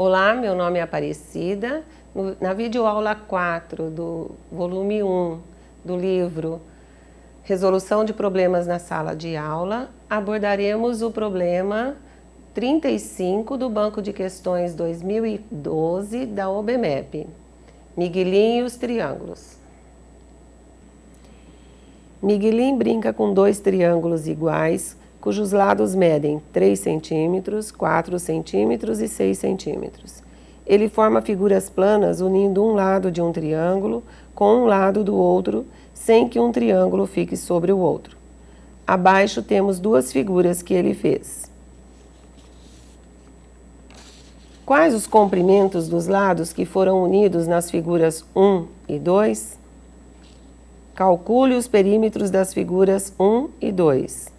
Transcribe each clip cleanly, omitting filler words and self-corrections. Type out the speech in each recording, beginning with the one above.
Olá, meu nome é Aparecida. Na videoaula 4 do volume 1 do livro Resolução de Problemas na Sala de Aula, abordaremos o problema 35 do Banco de Questões 2012 da OBMEP, Miguelinho e os triângulos. Miguelinho brinca com dois triângulos iguais, cujos lados medem 3 centímetros, 4 centímetros e 6 centímetros. Ele forma figuras planas unindo um lado de um triângulo com um lado do outro, sem que um triângulo fique sobre o outro. Abaixo temos duas figuras que ele fez. Quais os comprimentos dos lados que foram unidos nas figuras 1 e 2? Calcule os perímetros das figuras 1 e 2.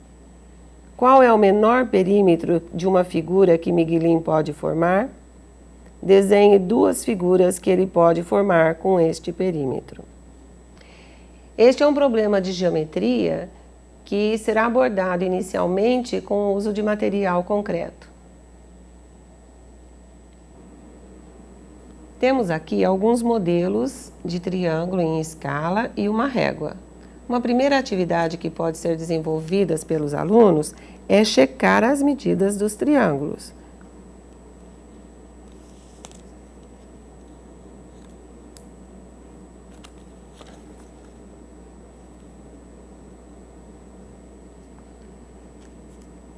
Qual é o menor perímetro de uma figura que Miguelinho pode formar? Desenhe duas figuras que ele pode formar com este perímetro. Este é um problema de geometria que será abordado inicialmente com o uso de material concreto. Temos aqui alguns modelos de triângulo em escala e uma régua. Uma primeira atividade que pode ser desenvolvida pelos alunos é checar as medidas dos triângulos.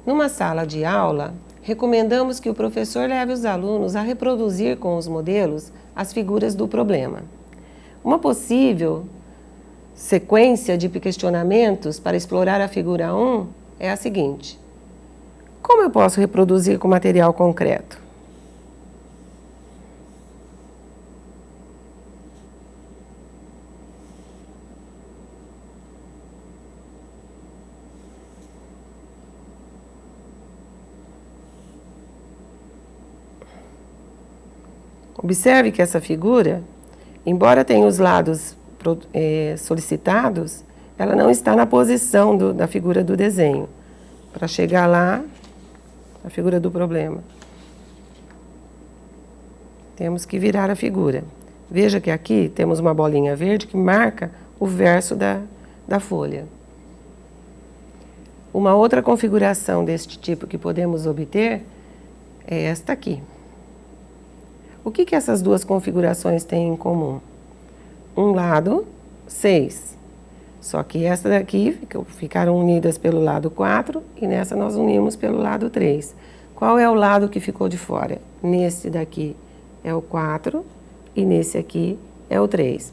Numa sala de aula, recomendamos que o professor leve os alunos a reproduzir com os modelos as figuras do problema. Uma possível sequência de questionamentos para explorar a figura 1 é a seguinte: como eu posso reproduzir com material concreto? Observe que essa figura, embora tenha os lados solicitados, ela não está na posição da figura do desenho. Para chegar lá, a figura do problema, temos que virar a figura. Veja que aqui temos uma bolinha verde que marca o verso da folha. Uma outra configuração deste tipo que podemos obter é esta aqui. O que essas duas configurações têm em comum? Um lado, 6. Só que essa daqui ficaram unidas pelo lado 4 e nessa nós unimos pelo lado 3. Qual é o lado que ficou de fora? Nesse daqui é o 4 e nesse aqui é o 3.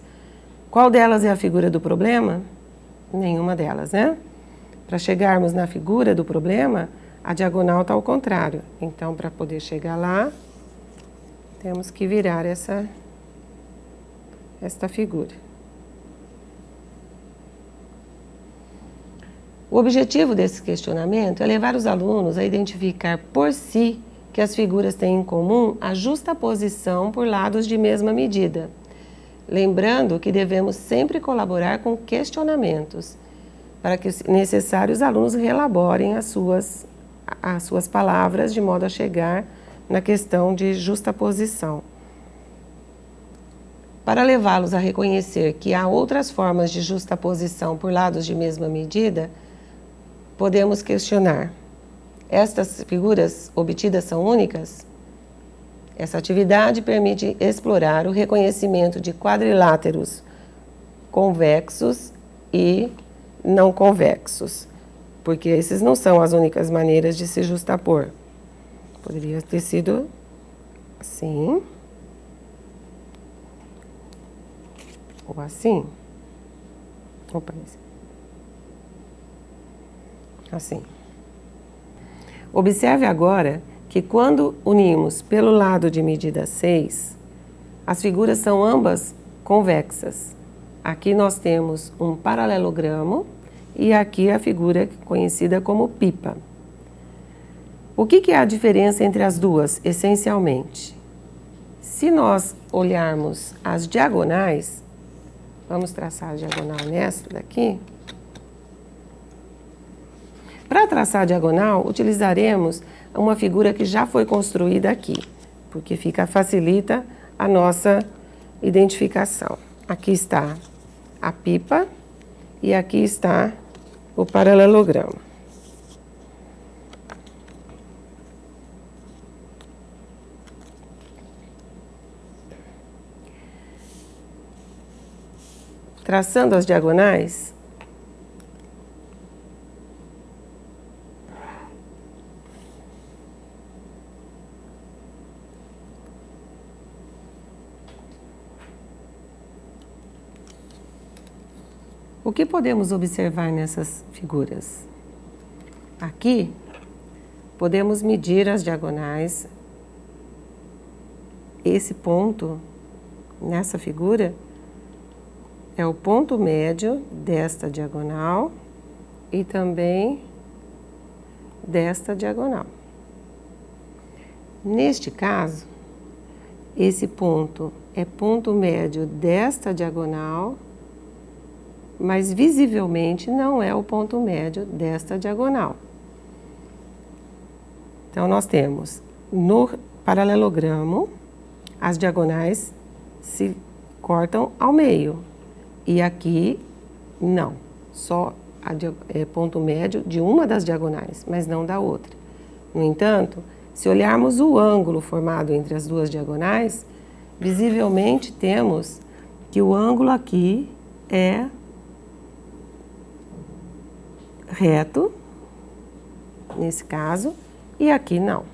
Qual delas é a figura do problema? Nenhuma delas, né? Para chegarmos na figura do problema, a diagonal está ao contrário. Então, para poder chegar lá, temos que virar esta figura. O objetivo desse questionamento é levar os alunos a identificar por si que as figuras têm em comum a justaposição por lados de mesma medida. Lembrando que devemos sempre colaborar com questionamentos, para que, se necessário, os alunos reelaborem as suas palavras de modo a chegar na questão de justaposição. Para levá-los a reconhecer que há outras formas de justaposição por lados de mesma medida, podemos questionar: estas figuras obtidas são únicas? Essa atividade permite explorar o reconhecimento de quadriláteros convexos e não convexos, porque esses não são as únicas maneiras de se justapor. Poderia ter sido assim, ou assim. Opa, assim. Observe agora que quando unimos pelo lado de medida 6, as figuras são ambas convexas. Aqui nós temos um paralelogramo e aqui a figura conhecida como pipa. O que é a diferença entre as duas, essencialmente? Se nós olharmos as diagonais, vamos traçar a diagonal nesta daqui. Para traçar a diagonal, utilizaremos uma figura que já foi construída aqui. porque facilita a nossa identificação. Aqui está a pipa e aqui está o paralelogramo. Traçando as diagonais, o que podemos observar nessas figuras? Aqui, podemos medir as diagonais. Esse ponto, nessa figura, é o ponto médio desta diagonal e também desta diagonal. Neste caso, esse ponto é ponto médio desta diagonal, mas visivelmente não é o ponto médio desta diagonal. Então, nós temos no paralelogramo, as diagonais se cortam ao meio. E aqui, não, só é ponto médio de uma das diagonais, mas não da outra. No entanto, se olharmos o ângulo formado entre as duas diagonais, visivelmente temos que o ângulo aqui é reto, nesse caso, e aqui não.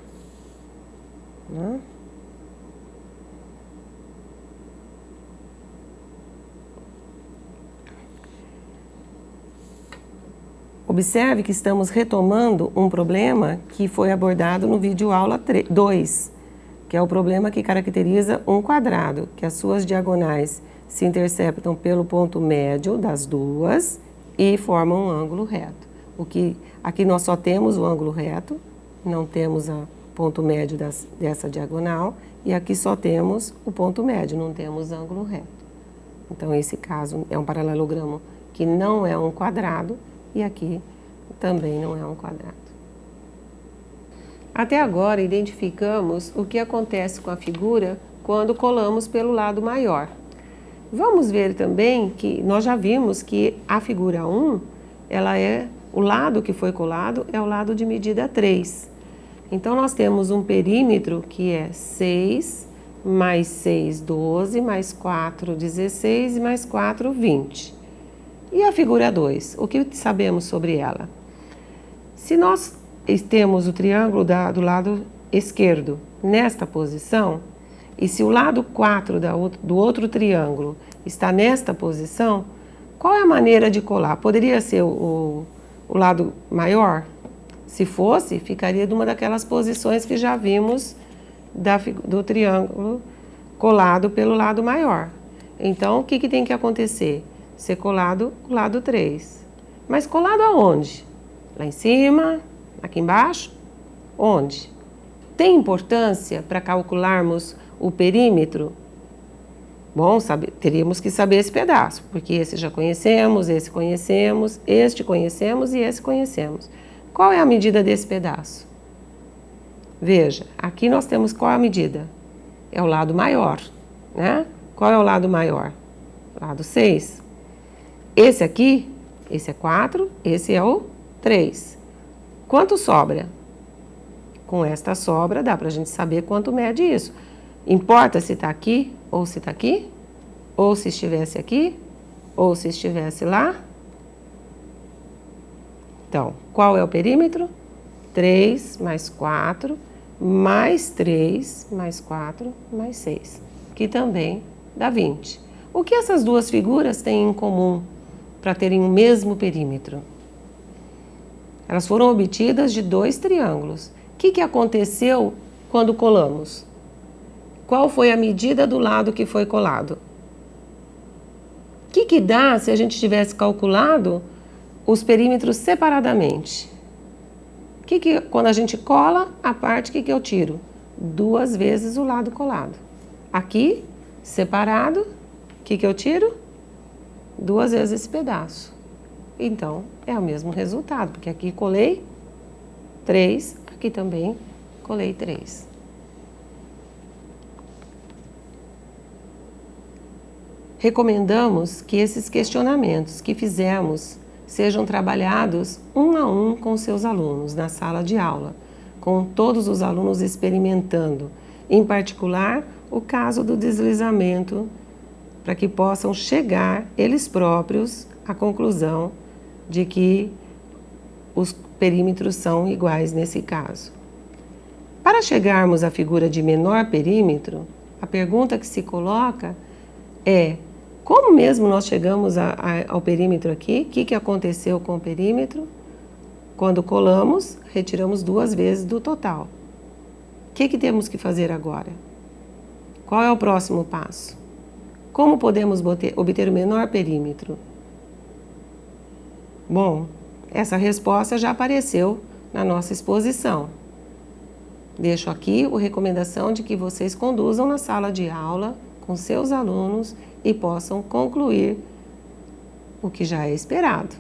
Observe que estamos retomando um problema que foi abordado no vídeo aula 2, que é o problema que caracteriza um quadrado, que as suas diagonais se interceptam pelo ponto médio das duas e formam um ângulo reto. Aqui nós só temos o ângulo reto, não temos o ponto médio dessa diagonal, e aqui só temos o ponto médio, não temos ângulo reto. Então, esse caso é um paralelogramo que não é um quadrado, e aqui também não é um quadrado. Até agora, identificamos o que acontece com a figura quando colamos pelo lado maior. Vamos ver também que nós já vimos que a figura 1, o lado que foi colado é o lado de medida 3. Então, nós temos um perímetro que é 6, mais 6, 12, mais 4, 16 e mais 4, 20. E a figura 2, o que sabemos sobre ela? Se nós temos o triângulo do lado esquerdo nesta posição, e se o lado 4 do outro triângulo está nesta posição, qual é a maneira de colar? Poderia ser o lado maior? Se fosse, ficaria de uma daquelas posições que já vimos do triângulo colado pelo lado maior. Então, o que tem que acontecer? Ser colado o lado 3. Mas colado aonde? Lá em cima? Aqui embaixo? Onde? Tem importância para calcularmos o perímetro? Bom, teríamos que saber esse pedaço, porque esse já conhecemos, esse conhecemos, este conhecemos e esse conhecemos. Qual é a medida desse pedaço? Veja, aqui nós temos qual é a medida? É o lado maior, né? Qual é o lado maior? Lado 6. Esse aqui, esse é 4, esse é o 3. Quanto sobra? Com esta sobra dá para a gente saber quanto mede isso. Importa se está aqui ou se está aqui? Ou se estivesse aqui? Ou se estivesse lá? Então, qual é o perímetro? 3 mais 4, mais 3, mais 4, mais 6, que também dá 20. O que essas duas figuras têm em comum para terem o mesmo perímetro? Elas foram obtidas de dois triângulos. O que aconteceu quando colamos? Qual foi a medida do lado que foi colado? O que dá se a gente tivesse calculado os perímetros separadamente? Quando a gente cola a parte, o que eu tiro? 2 vezes o lado colado. Aqui, separado, o que eu tiro? 2 vezes esse pedaço. Então, é o mesmo resultado, porque aqui colei 3, aqui também colei 3. Recomendamos que esses questionamentos que fizemos sejam trabalhados um a um com seus alunos na sala de aula, com todos os alunos experimentando, em particular o caso do deslizamento, para que possam chegar eles próprios à conclusão de que os perímetros são iguais nesse caso. Para chegarmos à figura de menor perímetro, a pergunta que se coloca é: como mesmo nós chegamos ao perímetro aqui? O que aconteceu com o perímetro? Quando colamos, retiramos 2 vezes do total. O que temos que fazer agora? Qual é o próximo passo? Como podemos obter o menor perímetro? Bom, essa resposta já apareceu na nossa exposição. Deixo aqui a recomendação de que vocês conduzam na sala de aula com seus alunos e possam concluir o que já é esperado.